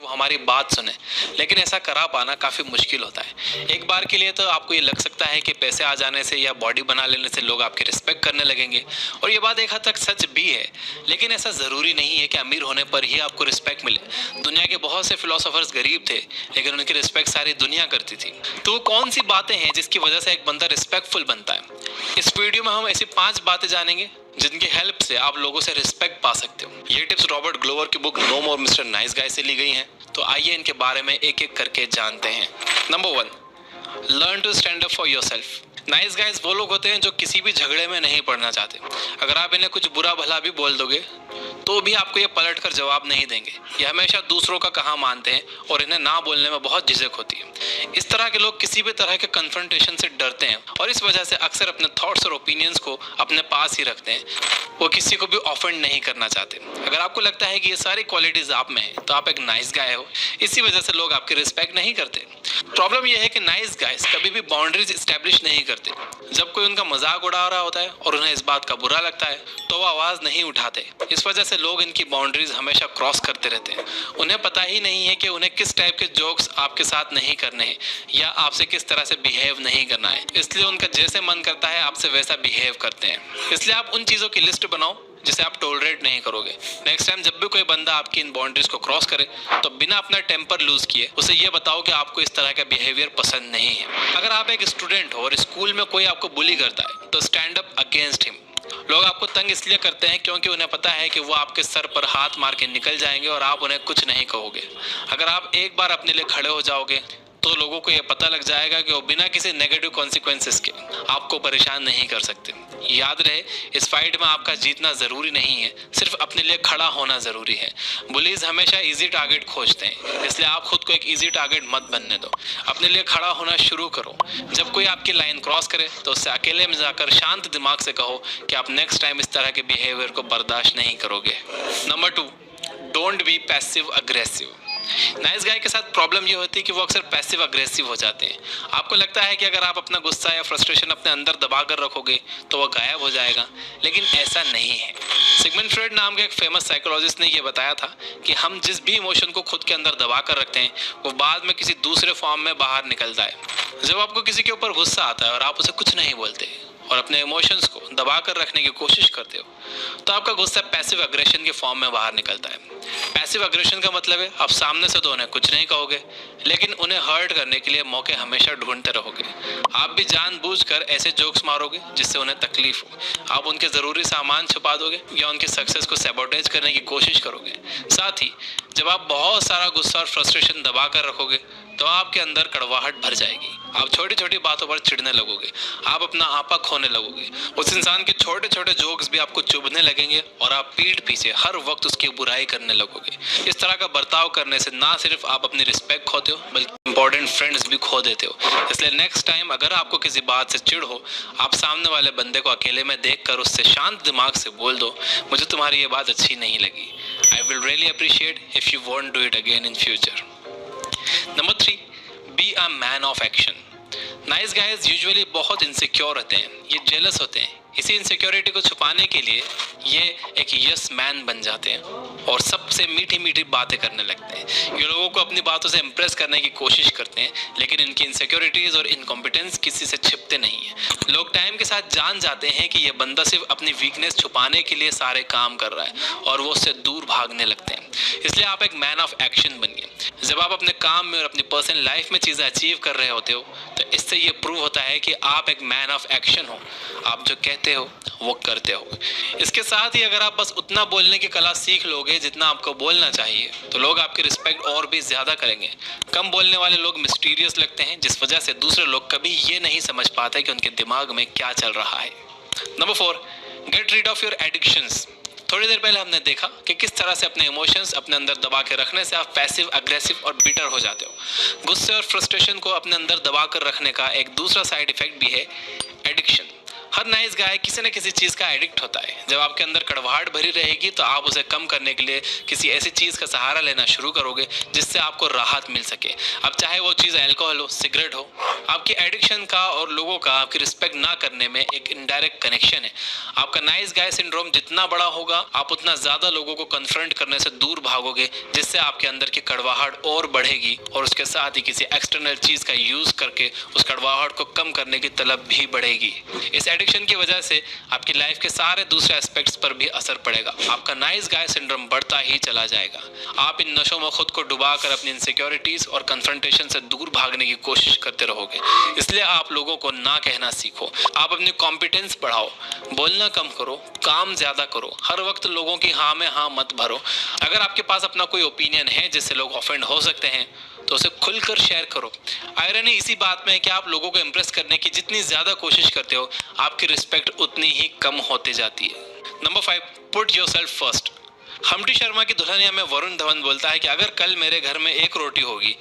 वो हमारी बात सुने, लेकिन ऐसा करा पाना काफ़ी मुश्किल होता है। एक बार के लिए तो आपको ये लग सकता है कि पैसे आ जाने से या बॉडी बना लेने से लोग आपकी रिस्पेक्ट करने लगेंगे, और ये बात एक हद तक सच भी है। लेकिन ऐसा ज़रूरी नहीं है कि अमीर होने पर ही आपको रिस्पेक्ट मिले। दुनिया के बहुत से फिलोसोफर्स गरीब थे, लेकिन उनकी रिस्पेक्ट सारी दुनिया करती थी। तो वो कौन सी बातें हैं जिसकी वजह से एक बंदा रिस्पेक्टफुल बनता है? इस वीडियो में हम ऐसी 5 बातें जानेंगे जिनकी हेल्प से आप लोगों से रिस्पेक्ट पा सकते हो। ये टिप्स रॉबर्ट ग्लोवर की बुक नो मोर मिस्टर नाइस गाय से ली गई हैं। तो आइए इनके बारे में एक एक करके जानते हैं। Number 1, learn to stand up for yourself. Nice guys वो लोग होते हैं जो किसी भी झगड़े में नहीं पड़ना चाहते। अगर आप इन्हें कुछ बुरा भला भी बोल दोगे तो भी आपको ये पलट कर जवाब नहीं देंगे। ये हमेशा दूसरों का कहा मानते हैं और इन्हें ना बोलने में बहुत झिझक होती है। इस तरह के लोग किसी भी तरह के कन्फ्रंटेशन से डरते हैं और इस वजह से अक्सर अपने थॉट्स और ओपिनियंस को अपने पास ही रखते हैं। वो किसी को भी ऑफेंड नहीं करना चाहते। अगर आपको लगता है कि ये सारी क्वालिटीज आप में है तो आप एक नाइस गाय हो। इसी वजह से लोग आपकी रिस्पेक्ट नहीं करते। प्रॉब्लम यह है कि नाइस गाइस कभी भी बाउंड्रीज एस्टेब्लिश नहीं करते। जब कोई उनका मजाक उड़ा रहा होता है और उन्हें इस बात का बुरा लगता है तो वो आवाज नहीं उठाते। इस वजह से लोग इनकी बाउंड्रीज हमेशा क्रॉस करते रहते हैं। उन्हें पता ही नहीं है कि उन्हें किस टाइप के जोक्स आपके साथ नहीं करने हैं या आपसे किस तरह से बिहेव नहीं करना है। इसलिए उनका जैसे मन करता है आपसे वैसा बिहेव करते हैं। इसलिए आप उन चीजों की लिस्ट बनाओ जिसे आप टॉलरेट नहीं करोगे। नेक्स्ट टाइम जब भी कोई बंदा आपकी इन बाउंड्रीज को क्रॉस करे तो बिना अपना टेम्पर लूज किए उसे ये बताओ कि आपको इस तरह का बिहेवियर पसंद नहीं है। अगर आप एक स्टूडेंट हो और स्कूल में कोई आपको बुली करता है तो स्टैंड अप अगेंस्ट हिम। लोग आपको तंग इसलिए करते हैं क्योंकि उन्हें पता है कि वो आपके सर पर हाथ मार के निकल जाएंगे और आप उन्हें कुछ नहीं कहोगे। अगर आप एक बार अपने लिए खड़े हो जाओगे तो लोगों को ये पता लग जाएगा कि वो बिना किसी नेगेटिव कॉन्सिक्वेंसेस के आपको परेशान नहीं कर सकते। याद रहे, इस फाइट में आपका जीतना जरूरी नहीं है, सिर्फ अपने लिए खड़ा होना जरूरी है। बुलीज हमेशा इजी टारगेट खोजते हैं, इसलिए आप खुद को एक इजी टारगेट मत बनने दो। अपने लिए खड़ा होना शुरू करो। जब कोई आपकी लाइन क्रॉस करे तो उससे अकेले में जाकर शांत दिमाग से कहो कि आप नेक्स्ट टाइम इस तरह के बिहेवियर को बर्दाश्त नहीं करोगे। Number 2, don't be passive aggressive. Nice guy के साथ प्रॉब्लम ये होती है कि वो अक्सर पैसिव अग्रेसिव हो जाते हैं। आपको लगता है कि अगर आप अपना गुस्सा या फ्रस्ट्रेशन अपने अंदर दबा कर रखोगे तो वो गायब हो जाएगा, लेकिन ऐसा नहीं है। सिगमंड फ्रॉयड नाम के एक फेमस साइकोलॉजिस्ट ने ये बताया था कि हम जिस भी इमोशन को खुद के अंदर दबा कर रखते हैं वो बाद में किसी दूसरे फॉर्म में बाहर निकलता है। जब आपको किसी के ऊपर गुस्सा आता है और आप उसे कुछ नहीं बोलते और अपने इमोशंस को दबा कर रखने की कोशिश करते हो तो आपका गुस्सा पैसिव अग्रेशन के फॉर्म में बाहर निकलता है। पैसिव अग्रेशन का मतलब है आप सामने से तो उन्हें कुछ नहीं कहोगे, लेकिन उन्हें हर्ट करने के लिए मौके हमेशा ढूंढते रहोगे। आप भी जानबूझकर ऐसे जोक्स मारोगे जिससे उन्हें तकलीफ हो। आप उनके ज़रूरी सामान छुपा दोगे या उनकी सक्सेस को सैबोटेज करने की कोशिश करोगे। साथ ही जब आप बहुत सारा गुस्सा और फ्रस्ट्रेशन दबा कर रखोगे तो आपके अंदर कड़वाहट भर जाएगी। आप छोटी छोटी बातों पर चिढ़ने लगोगे, आप अपना आपा खोने लगोगे। उस इंसान के छोटे छोटे जोक्स भी आपको चुभने लगेंगे और आप पीठ पीछे हर वक्त उसकी बुराई करने लगोगे। इस तरह का बर्ताव करने से ना सिर्फ आप अपनी रिस्पेक्ट खोते हो बल्कि इंपॉर्टेंट फ्रेंड्स भी खो देते हो। इसलिए नेक्स्ट टाइम अगर आपको किसी बात से चिढ़ हो, आप सामने वाले बंदे को अकेले में देखकर उससे शांत दिमाग से बोल दो, मुझे तुम्हारी ये बात अच्छी नहीं लगी। I will really appreciate if you won't do it again in future. Number 3, be a man of action. Nice guys usually बहुत इनसिक्योर होते हैं, ये जेलस होते हैं। इसी इनसिक्योरिटी को छुपाने के लिए ये एक यस मैन बन जाते हैं और सबसे मीठी मीठी बातें करने लगते हैं। ये लोगों को अपनी बातों से इम्प्रेस करने की कोशिश करते हैं, लेकिन इनकी इनसिक्योरिटीज और इनकॉम्पिटेंस किसी से छिपते नहीं हैं। लोग टाइम के साथ जान जाते हैं कि ये बंदा सिर्फ अपनी वीकनेस छुपाने के लिए सारे काम कर रहा है और वो उससे दूर भागने लगते हैं। इसलिए आप एक मैन ऑफ एक्शन बनिए। जब आप अपने काम में और अपनी पर्सनल लाइफ में चीज़ें अचीव कर रहे होते हो तो इससे ये प्रूव होता है कि आप एक मैन ऑफ एक्शन हो। आप जो कहते हो वो करते हो। इसके साथ ही अगर आप बस उतना बोलने की कला सीख लोगे जितना आपको बोलना चाहिए तो लोग आपकी रिस्पेक्ट और भी ज़्यादा करेंगे। कम बोलने वाले लोग मिस्टीरियस लगते हैं, जिस वजह से दूसरे लोग कभी ये नहीं समझ पाते कि उनके दिमाग में क्या चल रहा है। Number 4, get rid of your addictions. थोड़ी देर पहले हमने देखा कि किस तरह से अपने इमोशंस अपने अंदर दबा के रखने से आप पैसिव अग्रेसिव और बिटर हो जाते हो। गुस्से और फ्रस्ट्रेशन को अपने अंदर दबा कर रखने का एक दूसरा साइड इफेक्ट भी है एडिक्शन। हर नाइस गाय किसी न किसी चीज़ का एडिक्ट होता है। जब आपके अंदर कड़वाहट भरी रहेगी तो आप उसे कम करने के लिए किसी ऐसी चीज़ का सहारा लेना शुरू करोगे जिससे आपको राहत मिल सके। अब चाहे वो चीज़ अल्कोहल हो, सिगरेट हो, आपकी एडिक्शन का और लोगों का आपकी रिस्पेक्ट ना करने में एक इनडायरेक्ट कनेक्शन है। आपका नाइस गाय सिंड्रोम जितना बड़ा होगा, आप उतना ज़्यादा लोगों को कन्फ्रंट करने से दूर भागोगे, जिससे आपके अंदर की कड़वाहट और बढ़ेगी और उसके साथ ही किसी एक्सटर्नल चीज़ का यूज़ करके उस कड़वाहट को कम करने की तलब भी बढ़ेगी। इस एडिक्शन की वजह से आपकी लाइफ के सारे दूसरे एस्पेक्ट्स पर भी असर पड़ेगा। आपका नाइस गाय सिंड्रोम बढ़ता ही चला जाएगा। आप इन नशों में खुद को डुबा कर अपनी इनसिक्योरिटीज और कन्फ्रंटेशन से दूर भागने की कोशिश करते रहोगे। इसलिए आप लोगों को ना कहना सीखो। आप अपनी कॉम्पिटेंस बढ़ाओ, बोलना कम करो, काम ज्यादा करो, हर वक्त लोगों की हाँ में हाँ मत भरो। अगर आपके पास अपना कोई ओपिनियन है जिससे लोग ऑफेंड हो सकते हैं तो उसे खुलकर शेयर करो। आयरनी इसी बात में है कि आप लोगों को इम्प्रेस करने की जितनी ज्यादा कोशिश करते हो, आपकी रिस्पेक्ट उतनी ही कम होती जाती है। Number 5, put yourself first. Humpty Sharma की दुल्हनिया में वरुण धवन बोलता है कि अगर कल मेरे घर में एक रोटी होगी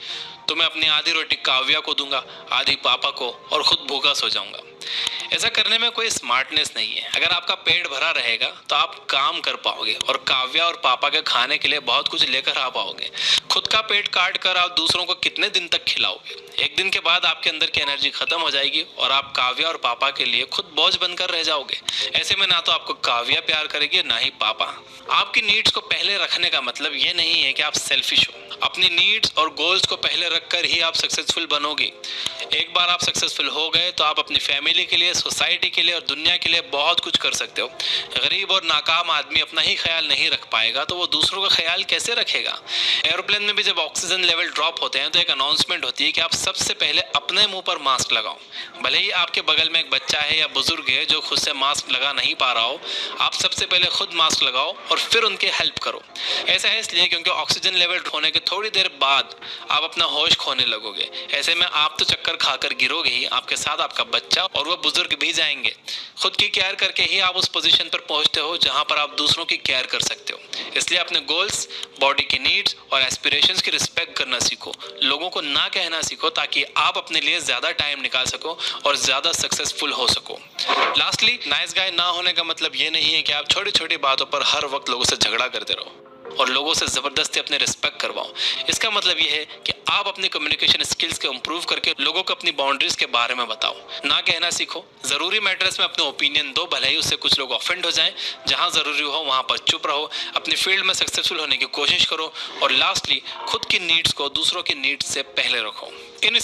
तो मैं अपनी आधी रोटी काव्या को दूंगा, आधी पापा को, और खुद भूखा सो जाऊंगा। ऐसा करने में कोई स्मार्टनेस नहीं है। अगर आपका पेट भरा रहेगा तो आप काम कर पाओगे और काव्या और पापा के खाने के लिए बहुत कुछ लेकर आ पाओगे। खुद का पेट काट कर आप दूसरों को कितने दिन तक खिलाओगे? एक दिन के बाद आपके अंदर की एनर्जी खत्म हो जाएगी और आप काव्या और पापा के लिए खुद बोझ बनकर रह जाओगे। ऐसे में ना तो आपको काव्या प्यार करेगी, ना ही पापा। आपकी नीड्स को पहले रखने का मतलब ये नहीं है कि आप सेल्फिश हो। अपनी नीड्स और गोल्स को पहले रखकर ही आप सक्सेसफुल बनोगे। एक बार आप सक्सेसफुल हो गए तो आप अपनी फैमिली के लिए, सोसाइटी के लिए और दुनिया के लिए बहुत कुछ कर सकते हो। गरीब और नाकाम आदमी अपना ही ख्याल नहीं रख पाएगा तो वो दूसरों का ख्याल कैसे रखेगा? एरोप्लेन में भी जब ऑक्सीजन लेवल ड्रॉप होते हैं तो एक अनाउंसमेंट होती है कि आप सबसे पहले अपने मुंह पर मास्क लगाओ। भले ही आपके बगल में एक बच्चा है या बुजुर्ग है जो खुद से मास्क लगा नहीं पा रहा हो, आप सबसे पहले खुद मास्क लगाओ और फिर उनके हेल्प करो। ऐसा है इसलिए क्योंकि ऑक्सीजन लेवल होने के थोड़ी देर बाद आप अपना होश खोने लगोगे। ऐसे में आप तो चक्कर खाकर गिरोगे ही, आपके साथ आपका बच्चा और वह बुजुर्ग भी जाएंगे। खुद की केयर करके ही आप उस पोजीशन पर पहुंचते हो जहां पर आप दूसरों की केयर कर सकते हो। इसलिए अपने गोल्स, बॉडी की नीड्स और एस्पिरेशंस की रिस्पेक्ट करना सीखो। लोगों को ना कहना सीखो ताकि आप अपने लिए ज्यादा टाइम निकाल सको और ज्यादा सक्सेसफुल हो सको। लास्टली, नाइस गाय ना होने का मतलब ये नहीं है कि आप छोटी छोटी बातों पर हर वक्त लोगों से झगड़ा करते रहो और लोगों से जबरदस्ती अपने रिस्पेक्ट करवाओ। इसका मतलब यह है कि आप अपने कम्युनिकेशन स्किल्स को इंप्रूव करके लोगों को अपनी बाउंड्रीज के बारे में बताओ। ना कहना सीखो। जरूरी मैटर्स में अपने ओपिनियन दो, भले ही उससे कुछ लोग ऑफेंड हो जाएं। जहां जरूरी हो वहां पर चुप रहो। अपनी फील्ड में सक्सेसफुल होने की कोशिश करो और लास्टली, खुद की नीड्स को दूसरों की नीड्स से पहले रखो। इन